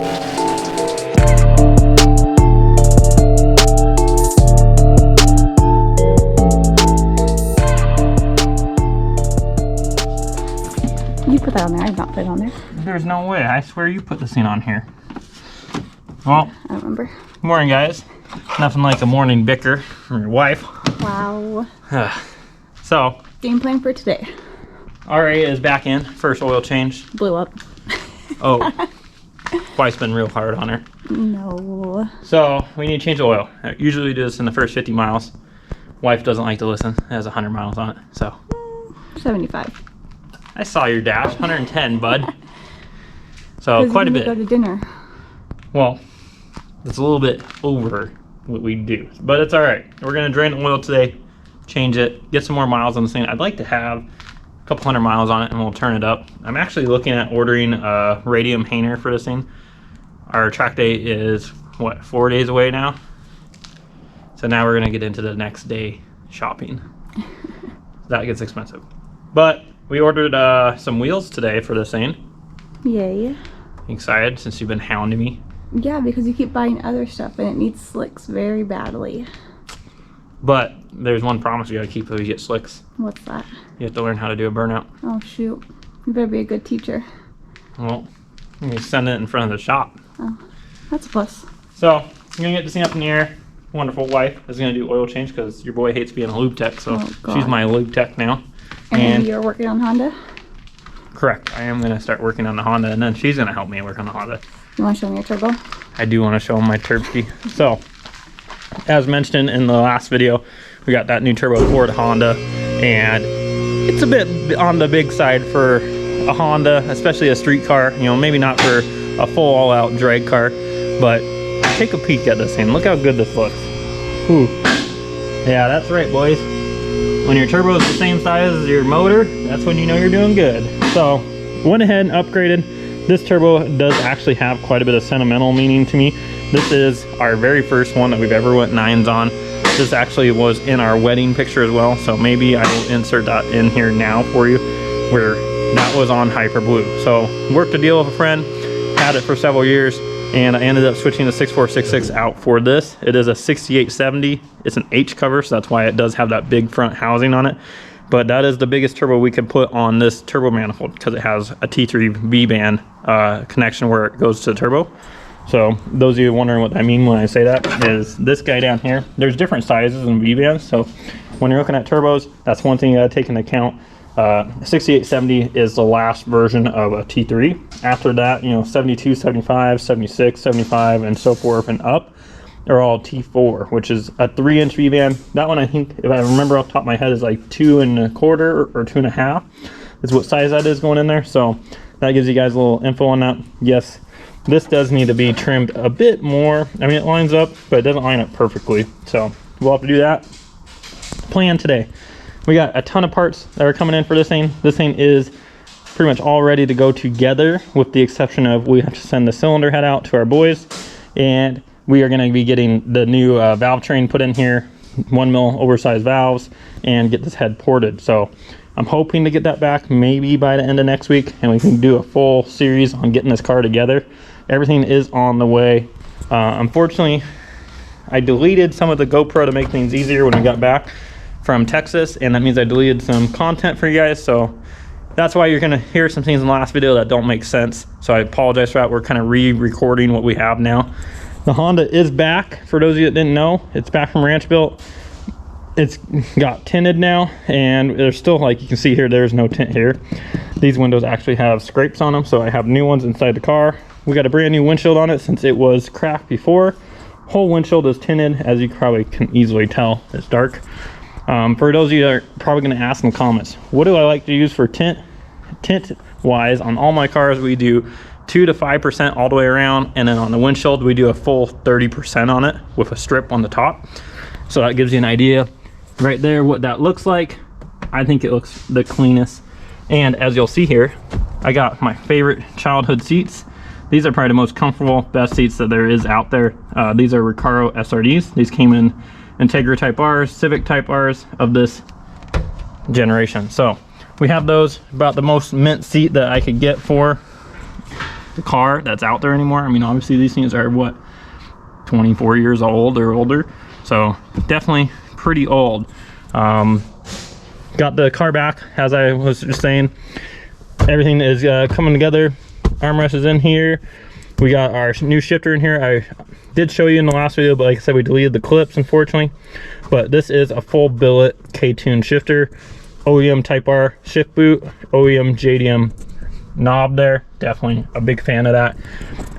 You put that on there. I did not put it on there. There's no way. I swear you put this thing on here. Well, I don't remember. Morning, guys. Nothing like a morning bicker from your wife. Wow. So, Game plan for today. RA is back in. First oil change. Blew up. Oh. Wife's been real hard on her. No. So, we need to change the oil. Usually we do this in the first 50 miles. Wife doesn't like to listen. It has 100 miles on it, so. 75. I saw your dash. 110, bud. So, quite a bit. Go to dinner. Well, it's a little bit over what we do, but it's all right. We're gonna drain the oil today, change it, get some more miles on this thing. I'd like to have a couple hundred miles on it, and we'll turn it up. I'm actually looking at ordering a radium hanger for this thing. Our track day is what, 4 days away now. So now we're gonna get into the next day shopping. That gets expensive, but we ordered some wheels today for this thing. Yay. Excited since you've been hounding me. Yeah, because you keep buying other stuff and it needs slicks very badly. But there's one promise you gotta keep if you get slicks. What's that? You have to learn how to do a burnout. Oh shoot. You better be a good teacher. Well, you send it in front of the shop. Oh, that's a plus. So, I'm gonna get this thing up in the air. Wonderful wife is gonna do oil change because your boy hates being a lube tech, so she's my lube tech now. And you're working on Honda? Correct. I am gonna start working on the Honda, and then she's gonna help me work on the Honda. You want to show me your turbo? I do want to show them my Turbski. So, as mentioned in the last video, we got that new turbo Ford Honda, and it's a bit on the big side for a Honda, especially a street car. You know, maybe not for a full all-out drag car, but take a peek at this thing. Look how good this looks. Ooh. Yeah, that's right, boys. When your turbo is the same size as your motor, that's when you know you're doing good. So, went ahead and upgraded. This turbo does actually have quite a bit of sentimental meaning to me. This is our very first one that we've ever went 9s on. This actually was in our wedding picture as well, so maybe I will insert that in here now for you, where that was on Hyper Blue. So, worked a deal with a friend, had it for several years, and I ended up switching the 6466 out for this. It is a 6870. It's an H cover, so that's why it does have that big front housing on it. But that is the biggest turbo we can put on this turbo manifold because it has a T3 V-band connection where it goes to the turbo. So those of you wondering what I mean when I say that is this guy down here. There's different sizes in V-bands. So when you're looking at turbos, that's one thing you gotta take into account. 6870 is the last version of a T3. After that, you know, 72, 75, 76, 75, and so forth and up are all T4, which is a 3-inch V-band. That one, I think, if I remember off the top of my head, is like 2 1/4 or 2 1/2 is what size that is going in there. So that gives you guys a little info on that. Yes, this does need to be trimmed a bit more. I mean, it lines up, but it doesn't line up perfectly. So we'll have to do that. Plan today. We got a ton of parts that are coming in for this thing. This thing is pretty much all ready to go together, with the exception of we have to send the cylinder head out to our boys, and we are going to be getting the new valve train put in here, 1 mil oversized valves, and get this head ported. So I'm hoping to get that back maybe by the end of next week, and we can do a full series on getting this car together. Everything is on the way. Unfortunately, I deleted some of the GoPro to make things easier when we got back from Texas, and that means I deleted some content for you guys, so that's why you're gonna hear some things in the last video that don't make sense. So I apologize for that. We're kind of re-recording what we have now. The Honda is back. For those of you that didn't know, it's back from Ranchbuilt. It's got tinted now, and there's still, like you can see here, there's no tint here. These windows actually have scrapes on them, so I have new ones inside the car. We got a brand new windshield on it since it was cracked before. Whole windshield is tinted, as you probably can easily tell. It's dark. For those of you that are probably going to ask in the comments, what do I like to use for tint? Tint wise, on all my cars we do 2 to 5% all the way around, and then on the windshield we do a full 30% on it with a strip on the top. So that gives you an idea right there what that looks like. I think it looks the cleanest. And as you'll see here, I got my favorite childhood seats. These are probably the most comfortable, best seats that there is out there. These are Recaro SRDs. These came in Integra Type Rs, Civic Type Rs of this generation. So we have those, about the most mint seat that I could get for car that's out there anymore. I mean, obviously these things are what, 24 years old or older, so definitely pretty old. Got the car back, as I was just saying. Everything is coming together. Armrest is in here. We got our new shifter in here. I did show you in the last video, but like I said, we deleted the clips, unfortunately. But this is a full billet K-Tune shifter. OEM Type R shift boot, OEM JDM knob there. Definitely a big fan of that.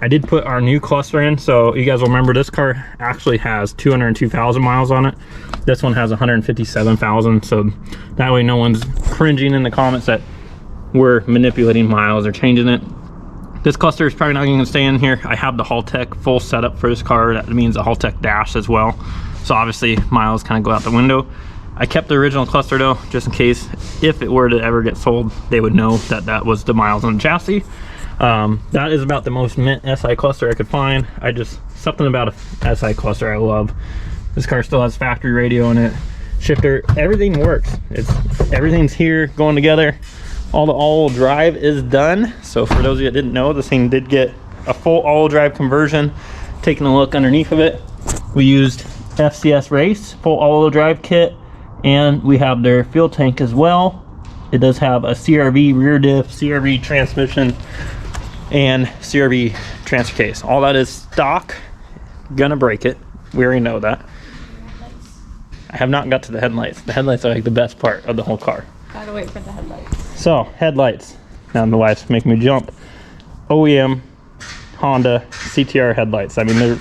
I did put our new cluster in, so you guys will remember this car actually has 202,000 miles on it. This one has 157,000, so that way no one's cringing in the comments that we're manipulating miles or changing it. This cluster is probably not going to stay in here. I have the Haltech full setup for this car. That means the Haltech dash as well. So obviously miles kind of go out the window. I kept the original cluster though, just in case if it were to ever get sold, they would know that that was the miles on the chassis. That is about the most mint SI cluster I could find. Something about a SI cluster I love. This car still has factory radio in it, shifter, everything works. Everything's here going together. All the all-wheel drive is done. So for those of you that didn't know, this thing did get a full all-wheel drive conversion. Taking a look underneath of it, we used FCS Race full all-wheel drive kit, and we have their fuel tank as well. It does have a CRV rear diff, CRV transmission, and CRV transfer case. All that is stock. Gonna break it. We already know that. I have not got to the headlights. The headlights are like the best part of the whole car. Gotta wait for the headlights. So, headlights. Now my wife's making me jump. OEM Honda CTR headlights. I mean, they're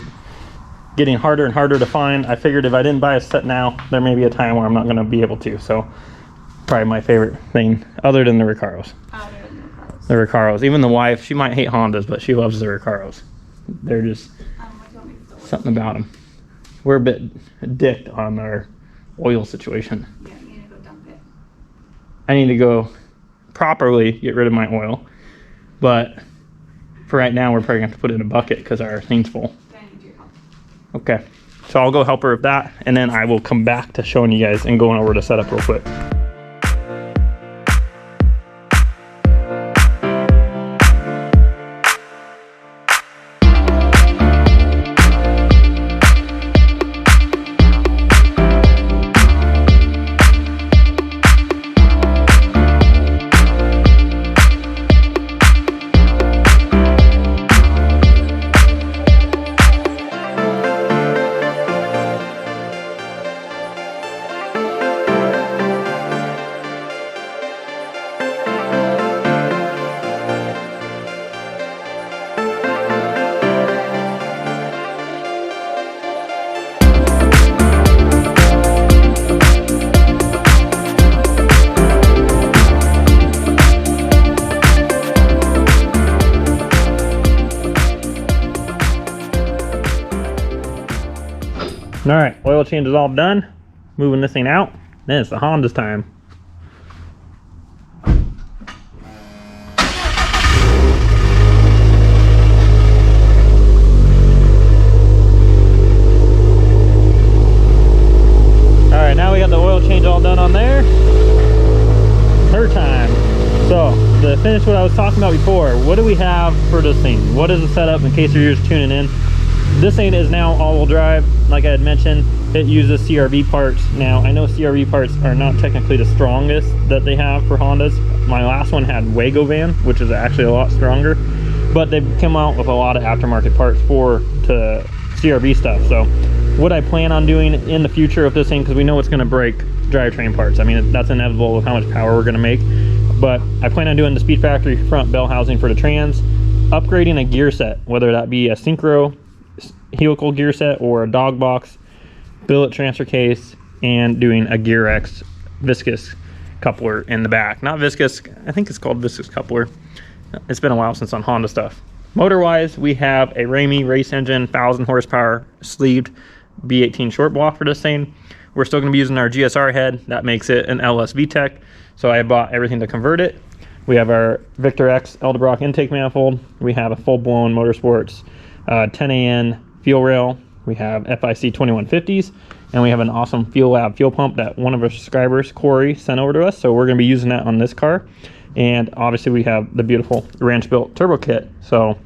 getting harder and harder to find. I figured if I didn't buy a set now, there may be a time where I'm not going to be able to. So, probably my favorite thing, other than the Recaros. The Recaros. Even the wife, she might hate Hondas, but she loves the Recaros. They're just something about them. We're a bit addicted on our oil situation. Yeah, you need to go dump it. I need to go properly get rid of my oil, but for right now we're probably gonna have to put it in a bucket because our thing's full. I need your help. Okay, so I'll go help her with that, and then I will come back to showing you guys and going over to setup real quick. All right, oil change is all done. Moving this thing out. Then it's the Honda's time. All right, now we got the oil change all done on there. Her time. So to finish what I was talking about before, what do we have for this thing? What is the setup in case you're just tuning in? This thing is now all-wheel drive. Like I had mentioned, it uses CRV parts. Now, I know CRV parts are not technically the strongest that they have for Hondas. My last one had Wago Van, which is actually a lot stronger, but they've come out with a lot of aftermarket parts for CRV stuff. So what I plan on doing in the future with this thing, because we know it's going to break drivetrain parts. I mean, that's inevitable with how much power we're going to make. But I plan on doing the Speed Factory front bell housing for the trans, upgrading a gear set, whether that be a synchro helical gear set or a dog box, billet transfer case, and doing a Gear X viscous coupler in the back. Not viscous, I think it's called viscous coupler. It's been a while since on Honda stuff. Motor wise, we have a Ramey race engine, 1000 horsepower sleeved B18 short block for this thing. We're still going to be using our GSR head. That makes it an LS VTEC. So I bought everything to convert it. We have our Victor X Eldebrock intake manifold. We have a full-blown Motorsports 10AN fuel rail. We have FIC 2150s, and we have an awesome Fuel Lab fuel pump that one of our subscribers, Corey, sent over to us. So we're going to be using that on this car. And obviously we have the beautiful Ranchbuilt turbo kit. So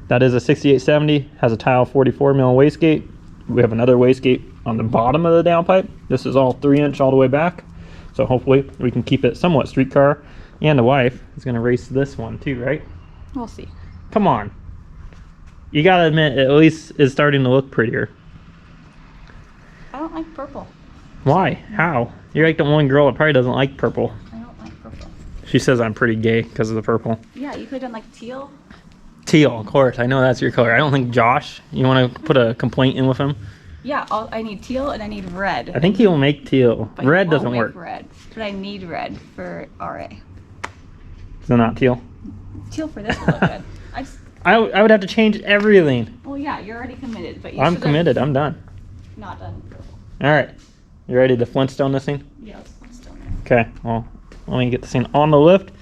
that is a 6870, has a tile 44 mil wastegate. We have another wastegate on the bottom of the downpipe. This is all 3-inch all the way back. So hopefully we can keep it somewhat street car. And the wife is gonna race this one too, right? We'll see. Come on. You gotta admit, at least it's starting to look prettier. I don't like purple. Why? How? You're like the one girl that probably doesn't like purple. I don't like purple. She says I'm pretty gay because of the purple. Yeah, you could have done like teal. Teal, of course. I know that's your color. I don't think Josh, you want to put a complaint in with him? Yeah, I need teal and I need red. I think he'll make teal. But he Red won't doesn't make work. Red, but I need red for RA. So not teal? Teal for this would look good. I would have to change everything. Well, yeah, you're already committed, but you I'm should've committed. I'm done. Not done. All right. You ready to Flintstone this thing? Yeah, it's still there. Okay. Well, let me get this thing on the lift.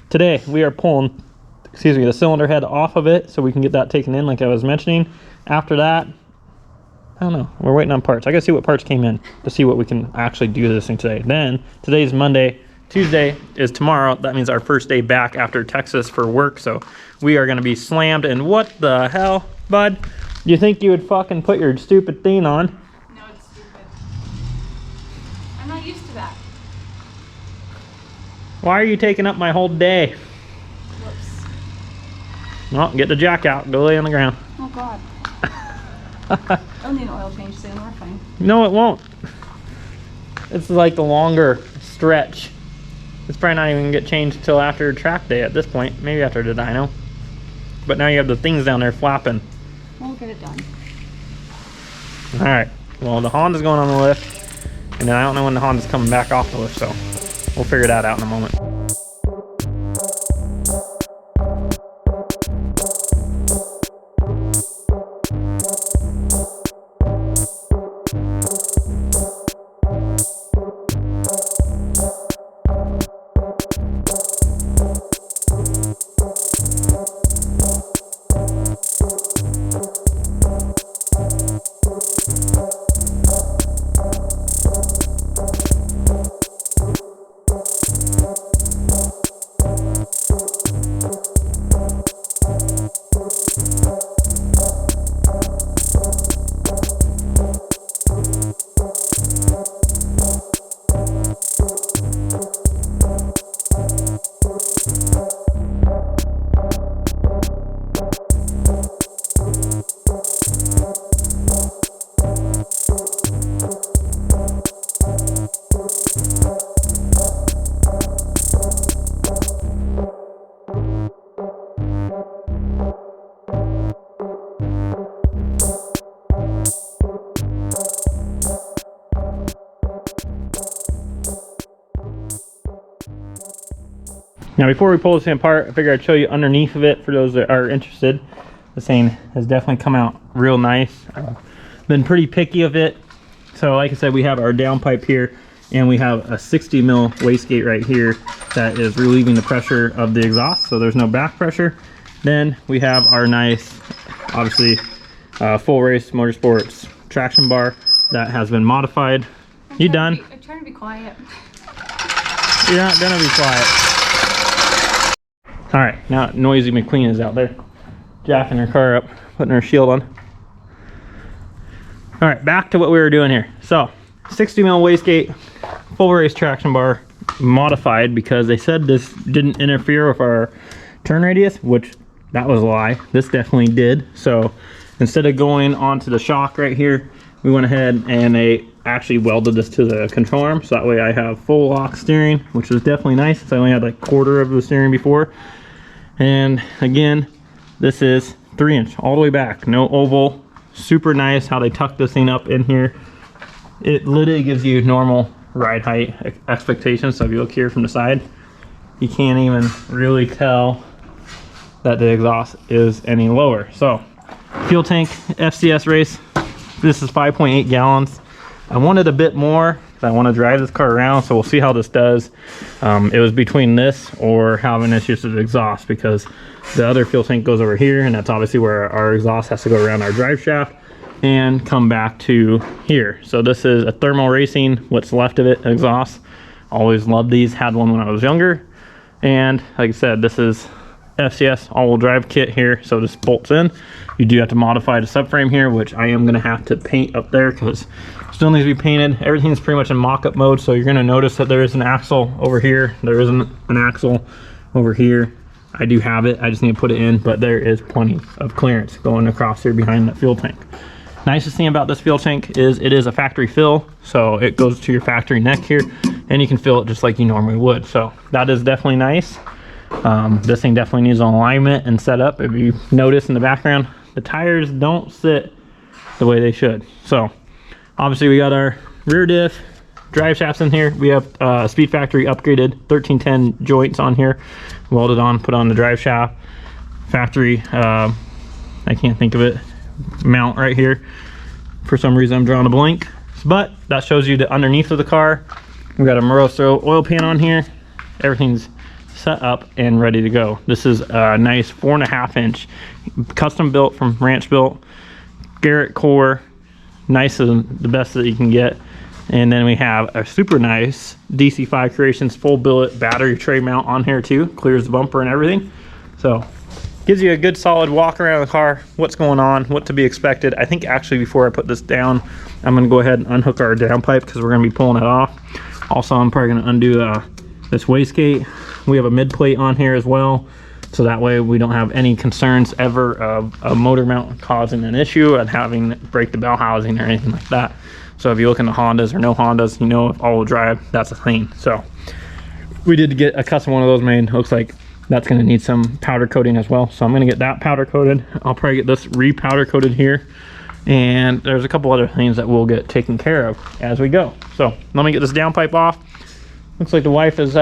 Today we are pulling, the cylinder head off of it so we can get that taken in like I was mentioning. After that, I don't know. We're waiting on parts. I gotta see what parts came in to see what we can actually do to this thing today. Then, today's Monday. Tuesday is tomorrow. That means our first day back after Texas for work. So we are gonna be slammed. And what the hell, bud? You think you would fucking put your stupid thing on? No, it's stupid. I'm not used to that. Why are you taking up my whole day? Whoops. Well, get the jack out. Go lay on the ground. Oh, God. I'll need an oil change soon. We're fine. No, it won't. It's like the longer stretch. It's probably not even gonna get changed until after track day at this point. Maybe after the dyno. But now you have the things down there flapping. We'll get it done. All right. Well, the Honda's going on the lift. And then I don't know when the Honda's coming back off the lift, so we'll figure that out in a moment. Now before we pull this thing apart, I figured I'd show you underneath of it for those that are interested. This thing has definitely come out real nice. Been pretty picky of it. So like I said, we have our downpipe here and we have a 60 mil wastegate right here that is relieving the pressure of the exhaust, so there's no back pressure. Then we have our nice, obviously, full race motorsports traction bar that has been modified. You done? I'm trying to be quiet. You're not gonna be quiet. All right, now Noisy McQueen is out there jacking her car up, putting her shield on. All right, back to what we were doing here. So 60 mil wastegate, full race traction bar, modified because they said this didn't interfere with our turn radius, which that was a lie. This definitely did. So instead of going onto the shock right here, we went ahead and they actually welded this to the control arm, so that way I have full lock steering, which was definitely nice. So I only had like quarter of the steering before. And again, this is 3-inch all the way back, no oval. Super nice how they tuck this thing up in here. It literally gives you normal ride height expectations. So if you look here from the side, you can't even really tell that the exhaust is any lower. So fuel tank FCS race, this is 5.8 gallons. I wanted a bit more. I want to drive this car around, so we'll see how this does. It was between this or having issues with exhaust, because the other fuel tank goes over here, and that's obviously where our exhaust has to go around our drive shaft and come back to here. So this is a thermal racing, what's left of it, exhaust. Always loved these, had one when I was younger, And like I said, this is FCS all-wheel drive kit here, so this bolts in. You do have to modify the subframe here, which I am going to have to paint up there because still needs to be painted. Everything's pretty much in mock-up mode, so you're going to notice that there is an axle over here. There isn't an axle over here. I do have it, I just need to put it in, but there is plenty of clearance going across here behind that fuel tank. Nicest thing about this fuel tank is it is a factory fill, so it goes to your factory neck here, and you can fill it just like you normally would. So that is definitely nice. This thing definitely needs alignment and setup. If you notice in the background, the tires don't sit the way they should. So obviously we got our rear diff, drive shafts in here. We have Speed Factory upgraded 1310 joints on here, welded on, put on the drive shaft. Factory, I can't think of it, mount right here. For some reason I'm drawing a blank, but that shows you the underneath of the car. We got a Moroso oil pan on here. Everything's set up and ready to go. This is a nice 4.5 inch custom built from Ranchbuilt Garrett core, nice and the best that you can get. And then we have a super nice DC5 Creations full billet battery tray mount on here too, clears the bumper and everything. So gives you a good solid walk around the car, what's going on, what to be expected. I think actually before I put this down, I'm going to go ahead and unhook our downpipe because we're going to be pulling it off. Also, I'm probably going to undo this wastegate. We have a mid plate on here as well, so that way we don't have any concerns ever of a motor mount causing an issue and having to break the bell housing or anything like that. So if you look into Hondas or no Hondas, you know, if all-wheel drive, that's a thing. So we did get a custom one of those made. Looks like that's going to need some powder coating as well, so I'm going to get that powder coated. I'll probably get this re-powder coated here, and there's a couple other things that we'll get taken care of as we go. So let me get this downpipe off. Looks like the wife is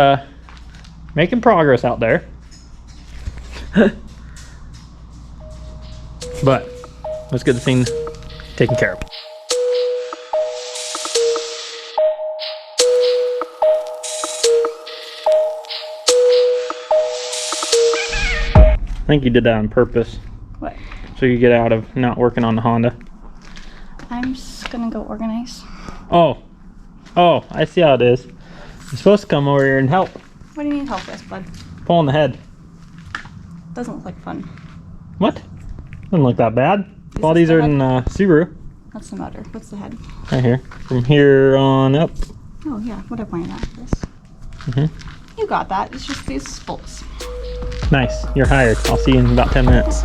making progress out there. But let's get the thing taken care of. I think you did that on purpose. What? So you get out of not working on the Honda. I'm just gonna go organize. Oh, I see how it is. You're supposed to come over here and help. What do you need help with, bud? Pulling the head. Doesn't look like fun. What? Doesn't look that bad. All these are in Subaru. What's the motor? What's the head? Right here. From here on up. Oh yeah, what am I at this? You got that. It's just these bolts. Nice. You're hired. I'll see you in about 10 minutes.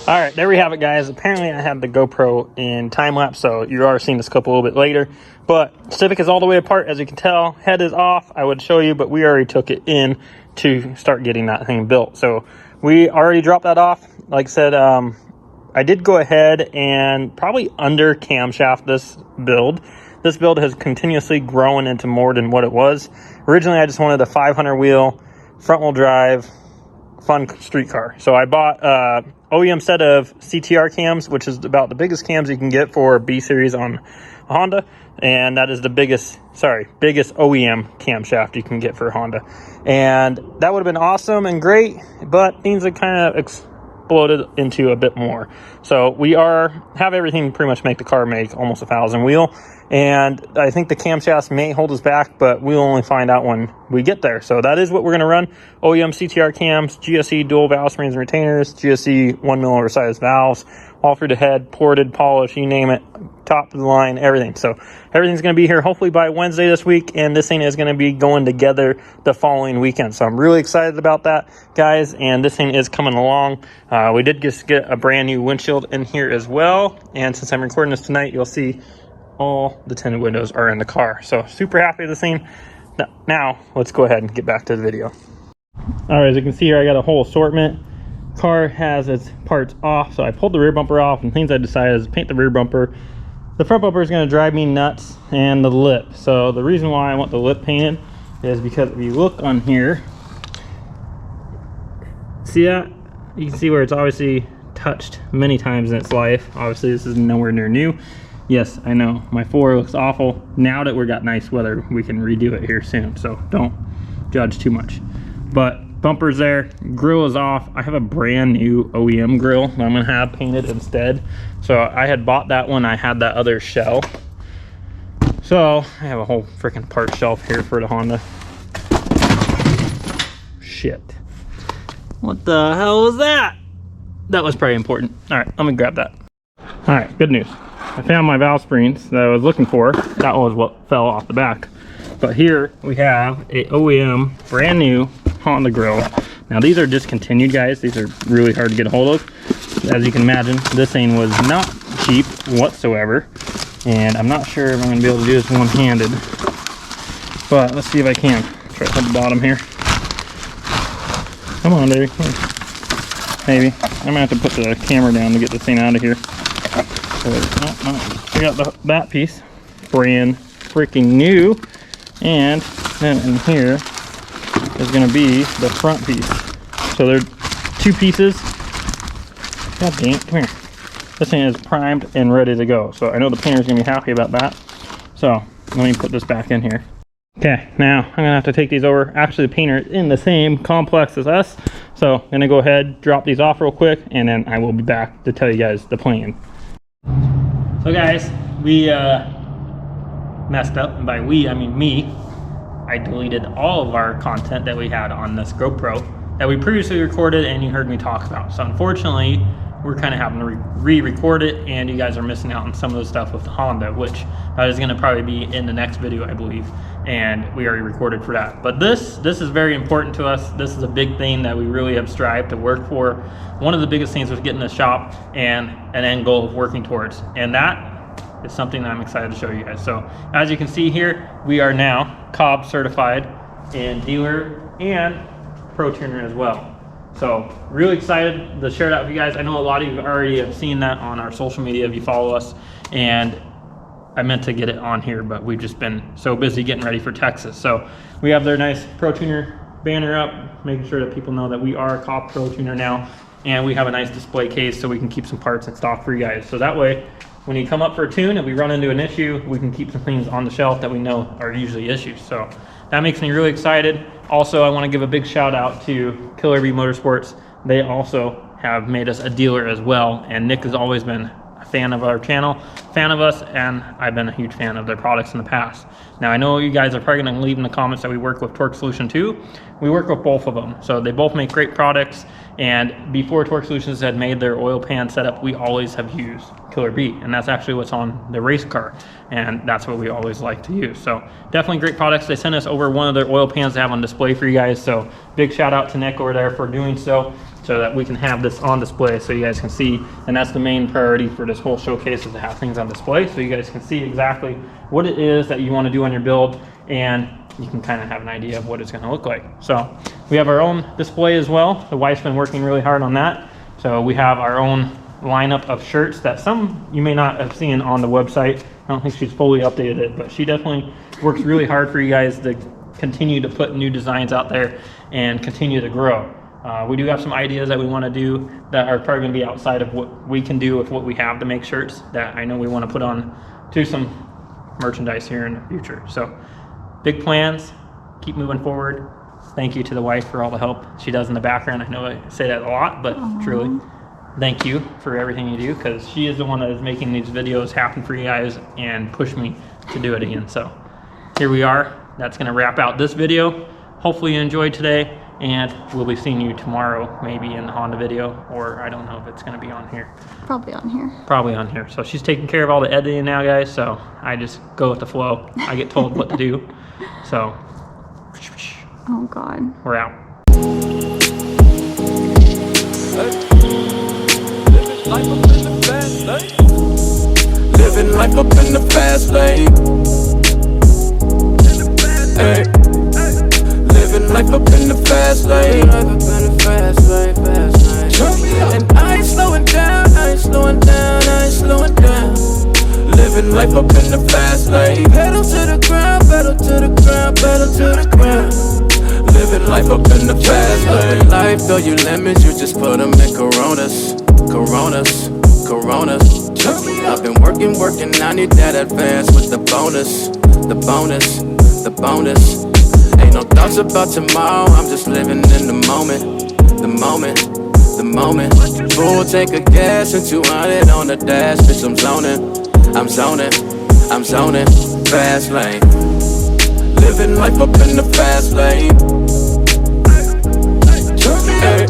All right, there we have it, guys. Apparently I have the GoPro in time lapse, so you are seeing this clip a little bit later. But Civic is all the way apart, as you can tell. Head is off. I would show you, but we already took it in to start getting that thing built. So we already dropped that off. Like I said, I did go ahead and probably under camshaft this build. This build has continuously grown into more than what it was. Originally, I just wanted a 500 wheel, front wheel drive, fun street car. So I bought OEM set of CTR cams, which is about the biggest cams you can get for B series on a Honda. And that is the biggest OEM camshaft you can get for Honda. And that would have been awesome and great, but things have kind of exploded into a bit more. So we have everything pretty much make the car make almost 1,000 wheel. And I think the camshafts may hold us back, but we'll only find out when we get there. So that is what we're going to run. OEM CTR cams, GSE dual valve springs and retainers, GSE 1 mil oversized valves, all through the head, ported, polished, you name it, top of the line, everything. So everything's going to be here hopefully by Wednesday this week, and this thing is going to be going together the following weekend. So I'm really excited about that, guys, and this thing is coming along. We did just get a brand new windshield in here as well, and since I'm recording this tonight, you'll see all the tinted windows are in the car. So super happy with this thing. Now let's go ahead and get back to the video. All right, as you can see here, I got a whole assortment. Car has its parts off, so I pulled the rear bumper off, and things I decided is paint the rear bumper. The front bumper is going to drive me nuts, and the lip. So the reason why I want the lip painted is because if you look on here, see that? You can see where it's obviously touched many times in its life. Obviously this is nowhere near new. Yes, I know my 4 looks awful. Now that we got nice weather, we can redo it here soon, so don't judge too much. But bumper's there, grill is off. I have a brand new OEM grill that I'm gonna have painted instead. So I had bought that when I had that other shell. So I have a whole freaking part shelf here for the Honda. Shit. What the hell was that? That was probably important. All right, let me grab that. All right, good news. I found my valve springs that I was looking for. That was what fell off the back. But here we have a OEM brand new Honda grill. Now these are discontinued, guys. These are really hard to get a hold of. As you can imagine, this thing was not cheap whatsoever. And I'm not sure if I'm gonna be able to do this one-handed. But let's see if I can. Try to hold the bottom here. Come on, baby. Maybe. I'm gonna have to put the camera down to get this thing out of here. I got that piece brand freaking new, and then in here is going to be the front piece. So they're 2 pieces. God dang it, come here. This thing is primed and ready to go, so I know the painter's going to be happy about that. So let me put this back in here. Okay, now I'm going to have to take these over. Actually, the painter is in the same complex as us, so I'm going to go ahead, drop these off real quick, and then I will be back to tell you guys the plan. So guys, we messed up, and by we, I mean me. I deleted all of our content that we had on this GoPro that we previously recorded and you heard me talk about. So unfortunately, we're kind of having to re-record it, and you guys are missing out on some of the stuff with the Honda, which is going to probably be in the next video, I believe, and we already recorded for that. But this is very important to us. This is a big thing that we really have strived to work for. One of the biggest things was getting a shop and an end goal of working towards, and that is something that I'm excited to show you guys. So as you can see here, we are now Cobb certified in dealer and pro tuner as well. So really excited to share that with you guys. I know a lot of you already have seen that on our social media if you follow us, and I meant to get it on here, but we've just been so busy getting ready for Texas. So we have their nice pro tuner banner up, making sure that people know that we are a Cobb pro tuner now, and we have a nice display case so we can keep some parts in stock for you guys. So that way, when you come up for a tune and we run into an issue, we can keep some things on the shelf that we know are usually issues. So that makes me really excited. Also, I want to give a big shout out to Killer B Motorsports. They also have made us a dealer as well, and Nick has always been a fan of our channel, fan of us, and I've been a huge fan of their products in the past. Now I know you guys are probably going to leave in the comments that we work with Torque Solution too. We work with both of them, so they both make great products. And before Torque Solutions had made their oil pan setup, we always have used Killer B, and that's actually what's on the race car, and that's what we always like to use. So definitely great products. They sent us over one of their oil pans to have on display for you guys, so big shout out to Nick over there for doing so that we can have this on display so you guys can see. And that's the main priority for this whole showcase, is to have things on display so you guys can see exactly what it is that you want to do on your build. And you can kind of have an idea of what it's going to look like. So we have our own display as well. The wife's been working really hard on that. So we have our own lineup of shirts that some you may not have seen on the website. I don't think she's fully updated it, but she definitely works really hard for you guys to continue to put new designs out there and continue to grow. We do have some ideas that we want to do that are probably going to be outside of what we can do with what we have to make shirts, that I know we want to put on to some merchandise here in the future. So big plans, keep moving forward. Thank you to the wife for all the help she does in the background. I know I say that a lot, but truly thank you for everything you do, because she is the one that is making these videos happen for you guys and push me to do it again. So here we are. That's going to wrap out this video. Hopefully you enjoyed today, and we'll be seeing you tomorrow, maybe in the Honda video, or I don't know if it's going to be on here. Probably on here. Probably on here. So she's taking care of all the editing now, guys, so I just go with the flow. I get told what to do. So Oh God. we're out. Living life up in the fast lane. Hey. Living life up in the fast lane. And I ain't slowing down, I ain't slowing down, I ain't slowing down. Living life up in the fast lane. Pedal to the ground, pedal to the ground, pedal to the ground. Living life up in the fast lane. Life, though you limits, you just put them in Coronas, Coronas, Coronas. I've been working, I need that advance with the bonus, the bonus, the bonus. Ain't no thoughts about tomorrow, I'm just living in the moment, the moment, the moment. Full tank of gas and 200 on the dash, bitch, I'm zoning, I'm zoning, I'm zoning. Fast lane, living life up in the fast lane. Hey.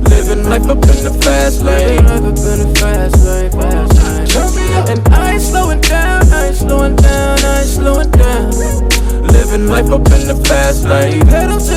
Living life up in the fast lane. And I ain't slowing down, I ain't slowing down, I ain't slowing down. Living life up in the fast lane. Pedal to